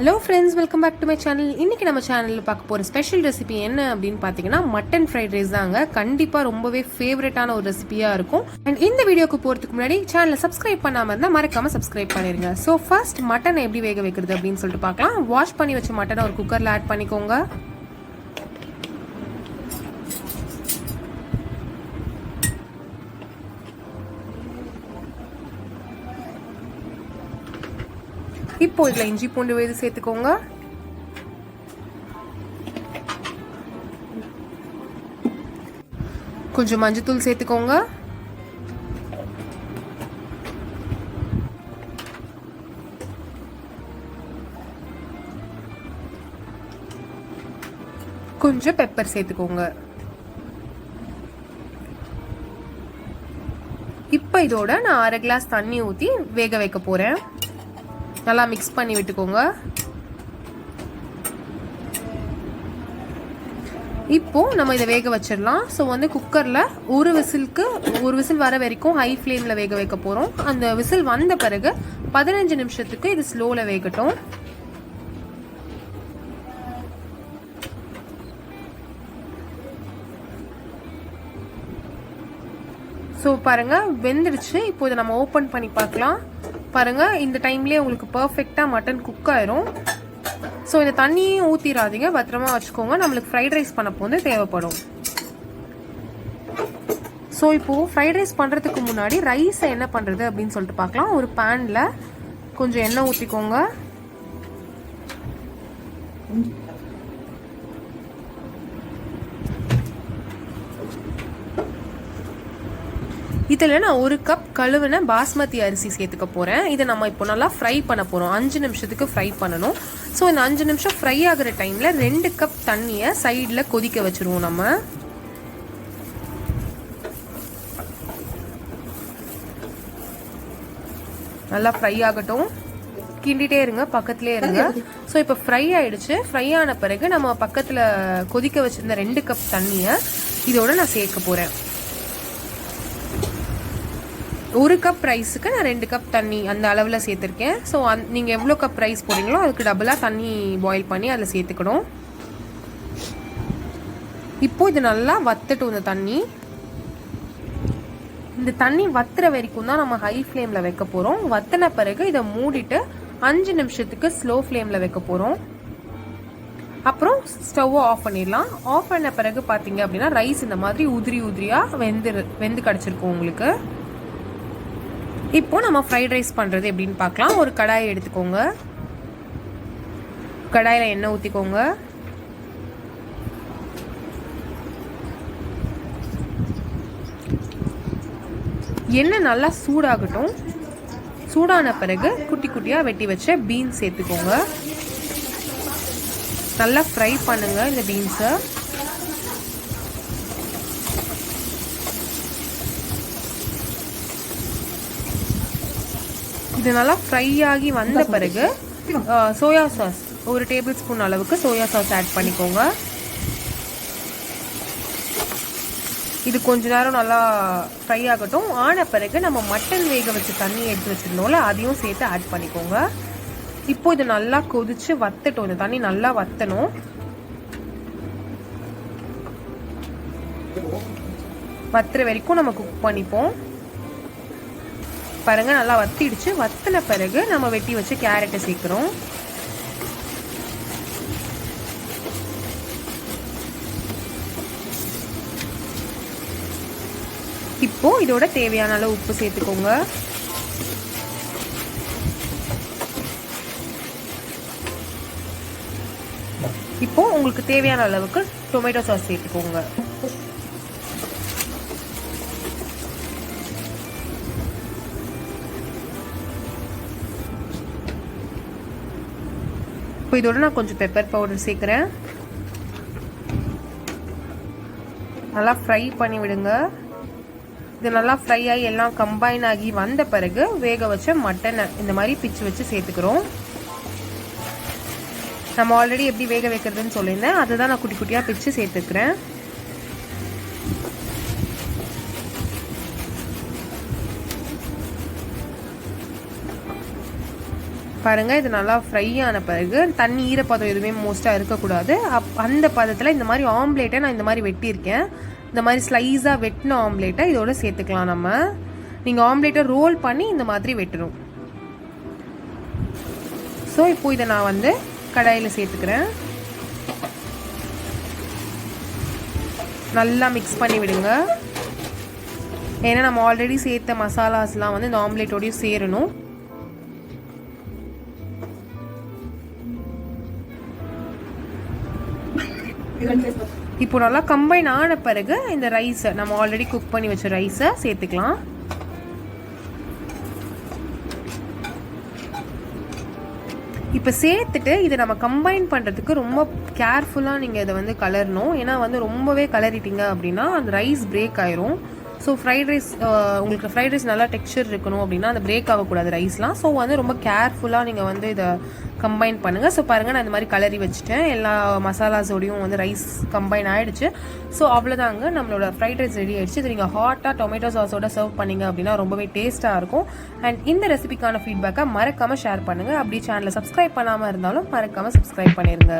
Hello friends, welcome back to my channel. இன்னைக்கு நம்ம சேனல்ல பார்க்க போற ஸ்பெஷல் ரெசிபி என்ன அப்படினு பாத்தீங்கன்னா மட்டன் ஃப்ரைட் ரைஸ் தாங்க. கண்டிப்பா ரொம்பவே ஃபேவரட்டான ஒரு ரெசிபியா இருக்கும். அண்ட் இந்த வீடியோக்கு போறதுக்கு முன்னாடி சேனலை சப்ஸ்கிரைப் பண்ணாம இருந்தா மறக்காம சப்ஸ்கிரைப் பண்ணிருங்க. சோ ஃபர்ஸ்ட் மட்டன் எப்படி வேக வைக்கிறது அப்படினு சொல்லிட்டு பார்க்கலாம். வாஷ் பண்ணி வச்ச மட்டனை ஒரு குக்கர்ல ஆட் பண்ணிக்கோங்க. இப்போ இதுல இஞ்சி பூண்டு விழுது சேர்த்துக்கோங்க. கொஞ்சம் மஞ்சத்தூள் சேர்த்துக்கோங்க. கொஞ்சம் பெப்பர் சேர்த்துக்கோங்க. இப்போ இதோட நான் 1/2 கிளாஸ் தண்ணி ஊற்றி வேக வைக்க போறேன். நல்லா மிக்ஸ் பண்ணி விட்டுக்கோங்க. இப்போ நம்ம இதை வேக வச்சிடலாம். ஸோ குக்கர்ல ஒரு விசில் வர வரைக்கும் ஹை ஃப்ளேம்ல வேக வைக்க போறோம். அந்த விசில் வந்த பிறகு 15 நிமிஷத்துக்கு இது ஸ்லோல வேகட்டும். ஸோ பாருங்க வெந்துடுச்சு. இப்போ இதை நம்ம ஓப்பன் பண்ணி பார்க்கலாம். பாருங்க இந்த டைம்லயே உங்களுக்கு பர்ஃபெக்டா மட்டன் குக் ஆயிரும். ஸோ இந்த தண்ணியும் ஊத்திராதீங்க, பத்திரமா வச்சுக்கோங்க. நம்மளுக்கு ஃப்ரைட் ரைஸ் பண்ண போது தேவைப்படும். ஸோ இப்போ ஃப்ரைட் ரைஸ் பண்றதுக்கு முன்னாடி ரைஸை என்ன பண்றது அப்படின்னு சொல்லிட்டு பார்க்கலாம். ஒரு பேன்ல கொஞ்சம் எண்ணெய் ஊற்றிக்கோங்க. இதில் நான் 1 கப் கழுவின பாஸ்மதி அரிசி சேர்த்துக்க போகிறேன். இதை நம்ம இப்போ நல்லா ஃப்ரை பண்ண போகிறோம். 5 நிமிஷத்துக்கு ஃப்ரை பண்ணணும். ஸோ இந்த 5 நிமிஷம் ஃப்ரை ஆகிற டைமில் 2 கப் தண்ணியை சைடில் கொதிக்க வச்சுருவோம். நம்ம நல்லா ஃப்ரை ஆகட்டும். கிண்டிகிட்டே இருங்க, பக்கத்துலேயே இருங்க. ஸோ இப்போ ஃப்ரை ஆயிடுச்சு. ஃப்ரை ஆன பிறகு நம்ம பக்கத்தில் கொதிக்க வச்சுருந்த 2 கப் தண்ணியை இதோட நான் சேர்க்க போகிறேன். 1 கப் ரைஸுக்கு நான் 2 கப் தண்ணி அந்த அளவில் சேர்த்துருக்கேன். ஸோ நீங்கள் எவ்வளோ கப் ரைஸ் போடுறீங்களோ அதுக்கு டபுளாக தண்ணி பாயில் பண்ணி அதில் சேர்த்துக்கணும். இப்போ இது நல்லா வத்தட்டும். இந்த தண்ணி வத்துற வரைக்கும் தான் நம்ம ஹை ஃப்ளேமில் வைக்க போகிறோம். வத்தின பிறகு இதை மூடிட்டு 5 நிமிஷத்துக்கு ஸ்லோ ஃப்ளேமில் வைக்க போகிறோம். அப்புறம் ஸ்டவ்வை ஆஃப் பண்ணிடலாம். ஆஃப் பண்ண பிறகு பார்த்தீங்க அப்படின்னா ரைஸ் இந்த மாதிரி உதிரியாக வெந்து கிடச்சிருக்கும் உங்களுக்கு. இப்போ நம்ம ஃப்ரைட் ரைஸ் பண்ணுறது எப்படின்னு பார்க்கலாம். ஒரு கடாயை எடுத்துக்கோங்க. கடாயில் எண்ணெய் ஊற்றிக்கோங்க. எண்ணெய் நல்லா சூடாகட்டும். சூடான பிறகு குட்டி குட்டியாக வெட்டி வச்ச பீன்ஸ் சேர்த்துக்கோங்க. நல்லா ஃப்ரை பண்ணுங்க இந்த பீன்ஸை. இது நல்லா ஃப்ரை ஆகி வந்த பிறகு சோயா சாஸ் 1 டேபிள் ஸ்பூன் அளவுக்கு சோயா சாஸ் ஆட் பண்ணிக்கோங்க. இது கொஞ்ச நேரம் நல்லா ஃப்ரை ஆகட்டும். ஆன பிறகு நம்ம மட்டன் வேக வச்சு தண்ணி எடுத்து வச்சிருந்தோம்ல அதையும் சேர்த்து ஆட் பண்ணிக்கோங்க. இப்போ இது நல்லா கொதிச்சு வத்தட்டும். இந்த தண்ணி நல்லா வத்தணும். வத்துற வரைக்கும் நம்ம குக் பண்ணிப்போம். பாருங்க நல்லா வத்திடுச்சு. வத்தின பிறகு நம்ம வெட்டி வச்சு கேரட்டை சேர்க்கிறோம். இப்போ இதோட தேவையான அளவு உப்பு சேர்த்துக்கோங்க. இப்போ உங்களுக்கு தேவையான அளவுக்கு டொமேட்டோ சாஸ் சேர்த்துக்கோங்க. இப்போ இதோட நான் கொஞ்சம் பெப்பர் பவுடர் சேர்க்குறேன். நல்லா ஃப்ரை பண்ணி விடுங்க. இது நல்லா ஃப்ரை ஆகி எல்லாம் கம்பைன் ஆகி வந்த பிறகு வேக வச்ச மட்டனை இந்த மாதிரி பிச்சு வச்சு சேர்த்துக்கிறோம். நம்ம ஆல்ரெடி எப்படி வேக வைக்கிறதுன்னு சொல்லியிருந்தேன், அதுதான் நான் குட்டி குட்டியாக பிச்சு சேர்த்துக்கிறேன். பாருங்கள், இது நல்லா ஃப்ரை ஆன பிறகு தண்ணி ஈரப்பதம் எதுவுமே மோஸ்ட்டாக இருக்கக்கூடாது. அந்த பதத்தில் இந்த மாதிரி ஆம்லேட்டை நான் இந்த மாதிரி வெட்டியிருக்கேன். இந்த மாதிரி ஸ்லைஸாக வெட்டின ஆம்லேட்டை இதோட சேர்த்துக்கலாம். நம்ம நீங்கள் ஆம்லேட்டை ரோல் பண்ணி இந்த மாதிரி வெட்டணும். ஸோ இப்போ இதை நான் வந்து கடாயில் சேர்த்துக்கிறேன். நல்லா மிக்ஸ் பண்ணி விடுங்க. ஏன்னா நம்ம ஆல்ரெடி சேர்த்த மசாலாஸ்லாம் வந்து இந்த ஆம்லேட்டோடையும் சேரணும். இப்போ நல்லா கம்பைன் ஆன பிறகு இந்த ரைஸை, நம்ம ஆல்ரெடி குக் பண்ணி வச்ச ரைஸை சேர்த்துக்கலாம். இப்போ சேர்த்துட்டு இதை நம்ம கம்பைன் பண்ணுறதுக்கு ரொம்ப கேர்ஃபுல்லாக நீங்கள் இதை வந்து கலரணும். ஏன்னா வந்து ரொம்பவே கலரிட்டிங்க அப்படின்னா அந்த ரைஸ் பிரேக் ஆயிரும். ஸோ ஃப்ரைட் ரைஸ், உங்களுக்கு ஃப்ரைட் ரைஸ் நல்லா டெக்ஸ்சர் இருக்கணும் அப்படின்னா அந்த பிரேக் ஆகக்கூடாது ரைஸ்லாம். ஸோ வந்து ரொம்ப கேர்ஃபுல்லாக நீங்கள் வந்து இதை கம்பைன் பண்ணுங்கள். ஸோ பாருங்கள், நான் இந்த மாதிரி கலரி வச்சுட்டேன். எல்லா மசாலாஸோடையும் வந்து ரைஸ் கம்பைன் ஆகிடுச்சு. ஸோ அவ்வளோதாங்க, நம்மளோட ஃப்ரைட் ரைஸ் ரெடி ஆகிடுச்சு. இது நீங்கள் ஹாட்டாக டொமேட்டோ சாஸோட சர்வ் பண்ணிங்க அப்படின்னா ரொம்பவே டேஸ்ட்டாக இருக்கும். அண்ட் இந்த ரெசிபிக்கான ஃபீட்பேக்கை மறக்காமல் ஷேர் பண்ணுங்கள். அப்படி சேனலை சப்ஸ்கிரைப் பண்ணாமல் இருந்தாலும் மறக்காமல் சப்ஸ்கிரைப் பண்ணிடுங்க.